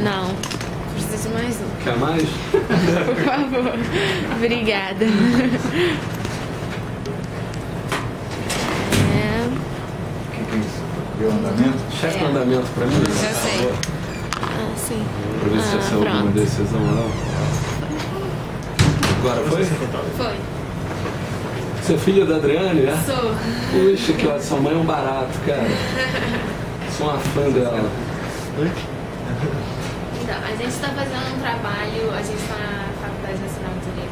Não. Preciso de mais um. Quer mais? Por favor. Obrigada. Deu andamento? Checa o andamento pra mim. Já sei. Ah, sim. Pra ver se já saiu alguma decisão ou não. Agora foi? Foi. Você é filha da Adriane, né? Sou. Puxa, que ótimo. Sua mãe é um barato, cara. Sou uma fã dela. Então, a gente está fazendo um trabalho, a gente está na Faculdade Nacional de Direito,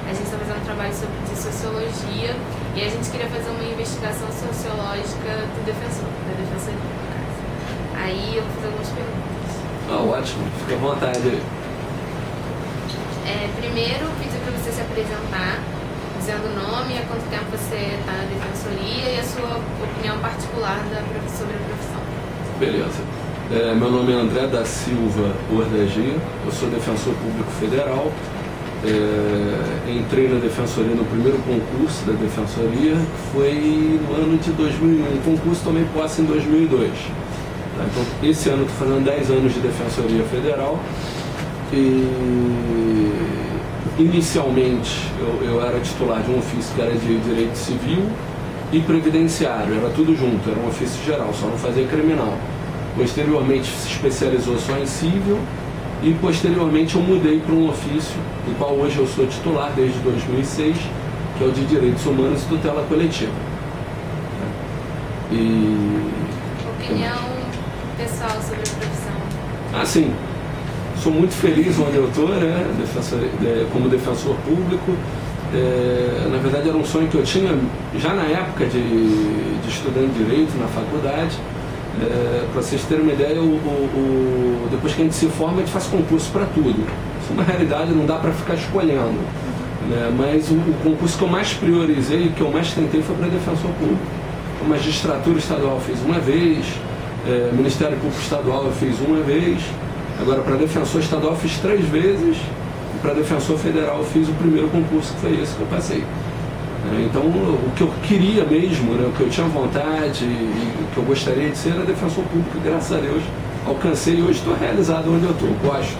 a gente está fazendo um trabalho de sociologia e a gente queria fazer uma investigação sociológica do defensor, da defensoria, no caso. Aí eu vou fazer algumas perguntas. Ah, ótimo. Fica à vontade aí. Primeiro, pedir para você se apresentar, dizendo o nome, há quanto tempo você está na defensoria e a sua opinião particular sobre a profissão. Beleza. Meu nome é André da Silva Ordegi, eu sou defensor público federal. Entrei na defensoria no primeiro concurso da defensoria, que foi no ano de 2001. O concurso tomei posse em 2002. Tá? Então, esse ano estou fazendo 10 anos de defensoria federal. E inicialmente eu era titular de um ofício que era de direito civil e previdenciário, era tudo junto, era um ofício geral, só não fazia criminal. Posteriormente se especializou só em civil e posteriormente eu mudei para um ofício, do qual hoje eu sou titular desde 2006, que é o de Direitos Humanos e Tutela Coletiva. Opinião pessoal sobre a profissão? Sim. Sou muito feliz onde eu estou, né, como defensor público. Na verdade era um sonho que eu tinha já na época de estudante de Direito na faculdade. Para vocês terem uma ideia, depois que a gente se forma, a gente faz concurso para tudo. Isso é uma realidade, não dá para ficar escolhendo. Né? Mas o concurso que eu mais priorizei, que eu mais tentei, foi para defensor público. A magistratura estadual eu fiz uma vez, Ministério Público Estadual eu fiz uma vez. Agora, para defensor estadual eu fiz 3 vezes, e para defensor federal eu fiz o primeiro concurso, que foi esse que eu passei. Então, o que eu queria mesmo, né, o que eu tinha vontade e o que eu gostaria de ser era defensor público, e graças a Deus alcancei e hoje estou realizado onde eu estou. Gosto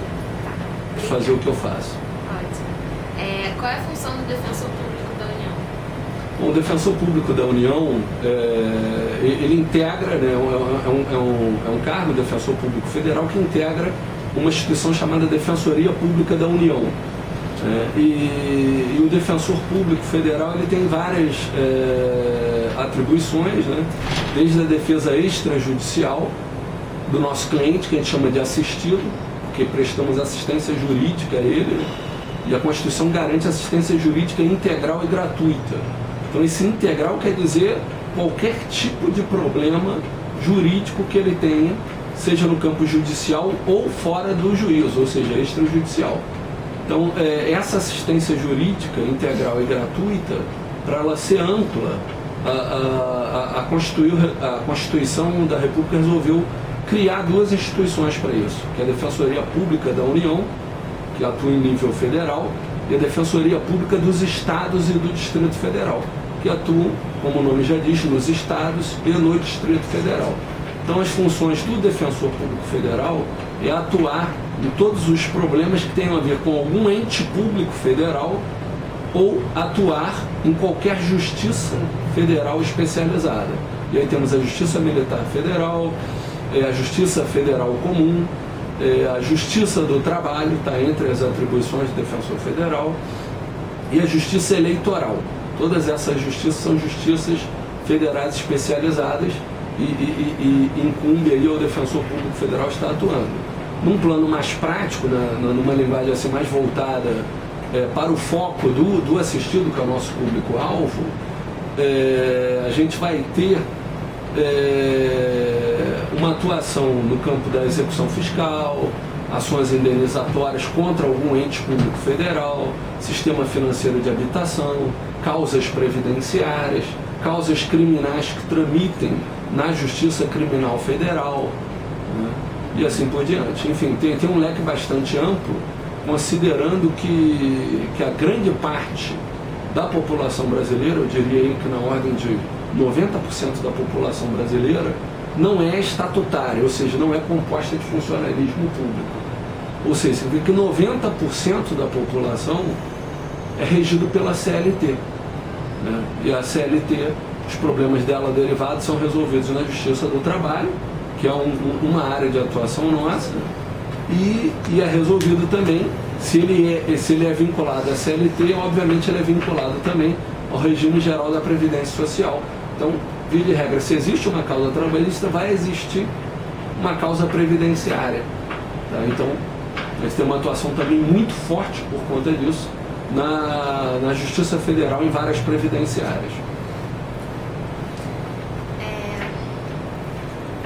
de fazer o que eu faço. Ótimo. Qual é a função do defensor público da União? Bom, o defensor público da União, ele integra, né, é um cargo, defensor público federal, que integra uma instituição chamada Defensoria Pública da União. E o defensor público federal ele tem várias atribuições, né? Desde a defesa extrajudicial do nosso cliente, que a gente chama de assistido, porque prestamos assistência jurídica a ele, né? E a Constituição garante assistência jurídica integral e gratuita. Então esse integral quer dizer qualquer tipo de problema jurídico que ele tenha, seja no campo judicial ou fora do juízo, ou seja, extrajudicial. Então, essa assistência jurídica integral e gratuita, para ela ser ampla, a Constituição da República resolveu criar 2 instituições para isso, que é a Defensoria Pública da União, que atua em nível federal, e a Defensoria Pública dos Estados e do Distrito Federal, que atuam, como o nome já diz, nos estados e no Distrito Federal. Então, as funções do Defensor Público Federal é atuar em todos os problemas que tenham a ver com algum ente público federal ou atuar em qualquer justiça federal especializada. E aí temos a Justiça Militar Federal, a Justiça Federal Comum, a Justiça do Trabalho, está entre as atribuições do Defensor Federal, e a Justiça Eleitoral. Todas essas justiças são justiças federais especializadas e incumbe aí ao Defensor Público Federal estar atuando. Num plano mais prático, numa linguagem assim mais voltada para o foco do assistido, que é o nosso público-alvo, a gente vai ter uma atuação no campo da execução fiscal, ações indenizatórias contra algum ente público federal, sistema financeiro de habitação, causas previdenciárias, causas criminais que tramitem na Justiça Criminal Federal, né? E assim por diante. Enfim, tem um leque bastante amplo, considerando que a grande parte da população brasileira, eu diria aí que na ordem de 90% da população brasileira, não é estatutária, ou seja, não é composta de funcionalismo público. Ou seja, você vê que 90% da população é regido pela CLT, né? E a CLT, os problemas dela derivados são resolvidos na Justiça do Trabalho, que é uma área de atuação nossa, e é resolvido também, se ele é vinculado à CLT, obviamente ele é vinculado também ao regime geral da Previdência Social. Então, via de regra, se existe uma causa trabalhista, vai existir uma causa previdenciária. Tá? Então, eles têm uma atuação também muito forte por conta disso na Justiça Federal em várias previdenciárias.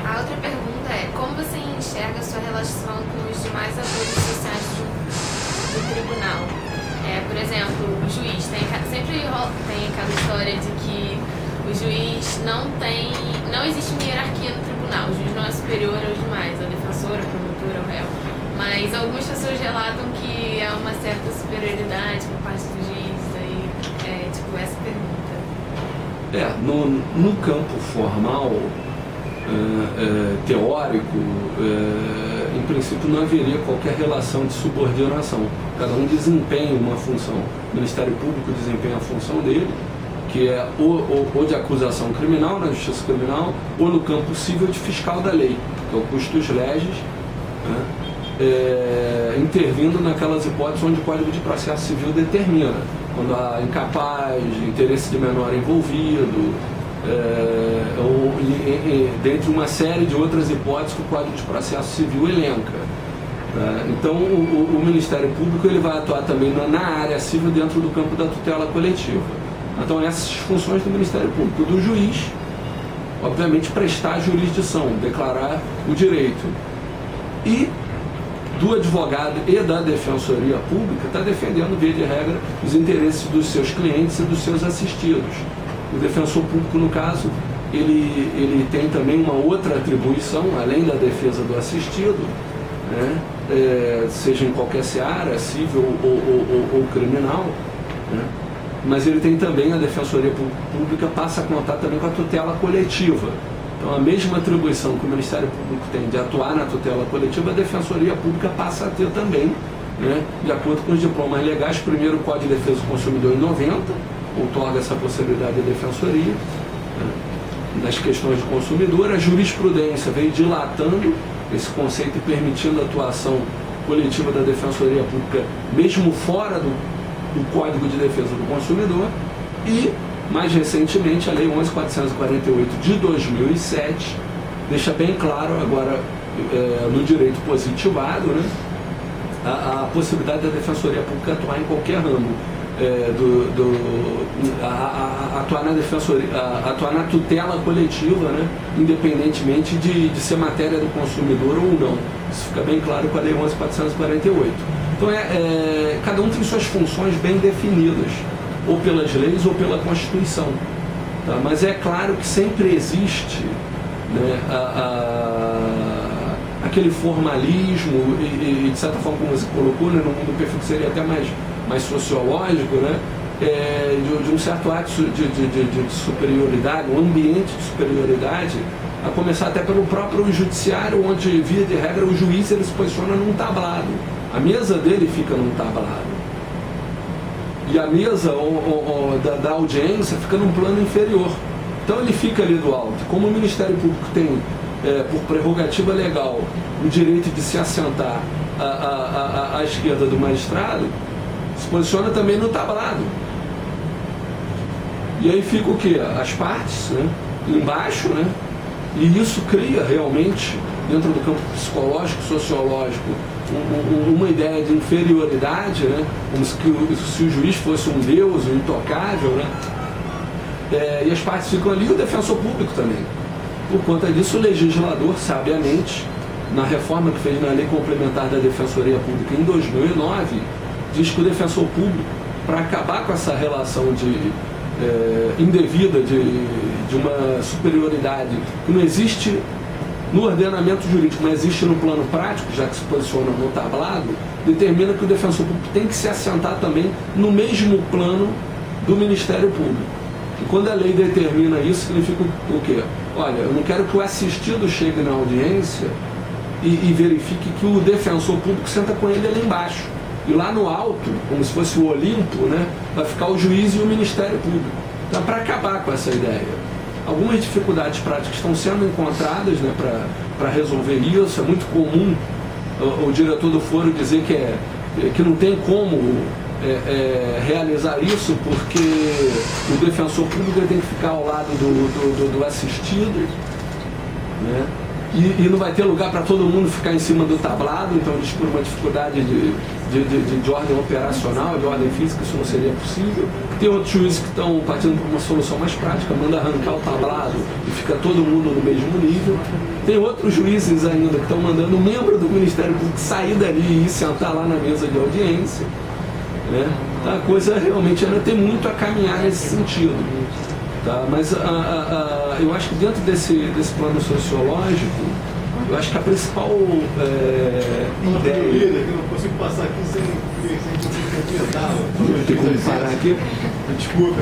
A outra pergunta é: como você enxerga a sua relação com os demais atores sociais do tribunal? Por exemplo, o juiz, sempre tem aquela história de que o juiz não existe uma hierarquia no tribunal, o juiz não é superior aos demais, a defensora, a promotora, o réu. Mas algumas pessoas relatam que há uma certa superioridade por parte do juiz, aí tipo essa pergunta. No campo formal, teórico, em princípio não haveria qualquer relação de subordinação. Cada um desempenha uma função. O Ministério Público desempenha a função dele, que é ou de acusação criminal, na justiça criminal, ou no campo civil de fiscal da lei, que é o custos legis, né? Intervindo naquelas hipóteses onde o Código de Processo Civil determina, quando há incapaz, interesse de menor envolvido, ou dentre uma série de outras hipóteses que o Código de Processo Civil elenca. Então, o Ministério Público ele vai atuar também na área civil dentro do campo da tutela coletiva. Então, essas funções do Ministério Público. Do juiz, obviamente, prestar a jurisdição, declarar o direito. E do advogado e da Defensoria Pública está defendendo, via de regra, os interesses dos seus clientes e dos seus assistidos. O defensor público, no caso, ele tem também uma outra atribuição, além da defesa do assistido, né? Seja em qualquer seara, civil ou criminal, né? Mas ele tem também, a Defensoria Pública passa a contar também com a tutela coletiva. Então, a mesma atribuição que o Ministério Público tem de atuar na tutela coletiva, a Defensoria Pública passa a ter também, né? De acordo com os diplomas legais. Primeiro, o Código de Defesa do Consumidor em 90, outorga essa possibilidade da Defensoria, né? Nas questões de consumidor. A jurisprudência veio dilatando esse conceito e permitindo a atuação coletiva da Defensoria Pública, mesmo fora do Código de Defesa do Consumidor. E, mais recentemente, a Lei 11.448 de 2007 deixa bem claro, agora no direito positivado, né, a possibilidade da Defensoria Pública atuar em qualquer ramo, atuar na defensoria, atuar na tutela coletiva, né, independentemente de ser matéria do consumidor ou não. Isso fica bem claro com a Lei 11.448. Então, cada um tem suas funções bem definidas, ou pelas leis ou pela Constituição. Tá? Mas é claro que sempre existe, né, aquele formalismo, e de certa forma, como você colocou, né, no mundo perfeito seria até mais sociológico, né, de um certo ato de superioridade, um ambiente de superioridade, a começar até pelo próprio judiciário, onde, via de regra, o juiz ele se posiciona num tablado. A mesa dele fica num tablado. E a mesa da audiência fica num plano inferior. Então ele fica ali do alto. Como o Ministério Público tem, por prerrogativa legal, o direito de se assentar à esquerda do magistrado, se posiciona também no tablado. E aí fica o quê? As partes, né, embaixo, né? E isso cria realmente, dentro do campo psicológico, sociológico, uma ideia de inferioridade, né? Como se o juiz fosse um deus, um intocável, né? E as partes ficam ali, e o defensor público também. Por conta disso, o legislador, sabiamente, na reforma que fez na Lei Complementar da Defensoria Pública em 2009, diz que o defensor público, para acabar com essa relação indevida de uma superioridade que não existe no ordenamento jurídico, mas existe no plano prático, já que se posiciona no tablado, determina que o defensor público tem que se assentar também no mesmo plano do Ministério Público. E quando a lei determina isso, significa o quê? olha, eu não quero que o assistido chegue na audiência e verifique que o defensor público senta com ele ali embaixo. E lá no alto, como se fosse o Olimpo, né, vai ficar o juiz e o Ministério Público. Então, para acabar com essa ideia, algumas dificuldades práticas estão sendo encontradas, né, para resolver isso. É muito comum o diretor do foro dizer que não tem como realizar isso porque o defensor público tem que ficar ao lado do assistido, né? E não vai ter lugar para todo mundo ficar em cima do tablado, então diz por uma dificuldade de ordem operacional, de ordem física, isso não seria possível. Tem outros juízes que estão partindo por uma solução mais prática, manda arrancar o tablado e fica todo mundo no mesmo nível. Tem outros juízes ainda que estão mandando um membro do Ministério Público sair dali e sentar lá na mesa de audiência, né? A coisa realmente ainda tem muito a caminhar nesse sentido. Tá? Mas eu acho que dentro desse plano sociológico, eu acho que a principal ideia... Eu não consigo passar aqui sem tem como parar aqui? Desculpa.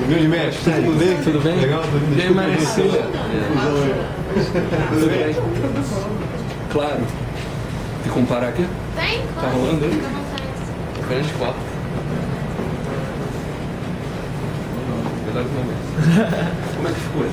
Grande mestre, tudo bem? Tudo bem? Legal, E aí, Marcília? Tudo bem? Claro. Tem como parar aqui? Tem? Tá rolando aí? Fica à vontade. A gente corta. Como é que ficou?